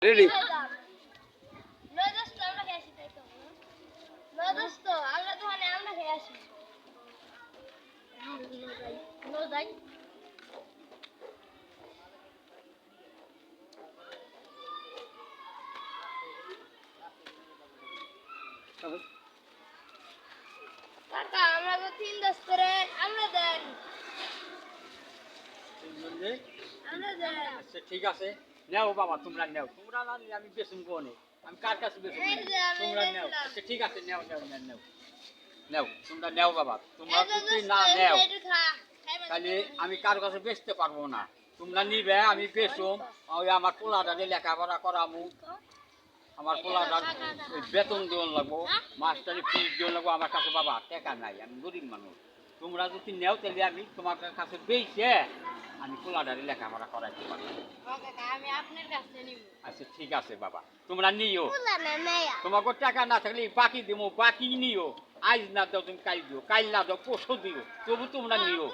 Ready কাকা আমরা তো 3 10 করে আমরা দেন আচ্ছা ঠিক আছে নেও বাবা তোমরা নেও তোমরা না নিলে আমি বেসুম কোনে আমি কার কাছে বেসুম এই যে আমি তোমরা নেও নিলাম। আচ্ছা ঠিক আছে নেও নেও নেও নেও নেও তোমরা নেও বাবা তোমরা এই যে যদি দোস্ত, না এই যে নেও একটু খা। খাইবা তাহলে তো? আমি কার কাছে বেচতে পারবো না তোমরা নিবে আমি বেসুম ওই আমার পোলাটারে লেখাপড়া করামু আমার পোলাটার ওই বেতন দেওয়ান লাগবো মাস্টারি ফিস দেওয়ান লাগবো আমার কাছে বাবা টাকা নাই আমি গরিব মানুষ তোমরা যদি নেও তাহলে আমি তোমার কাছে বেচে আমি পোলাটারে লেখাপড়া করাইতে পারবো ও কাকা আমি আপনার কাছে নিব আচ্ছা ঠিক আছে বাবা তোমরা নিও বুঝলা না মেয়া তোমাকে টাকা না থাকলে বাকি দিব বাকি নিও আজ না দাও তুমি কাল দিও কাল না দাও পরশু দিও তবু তোমরা নিও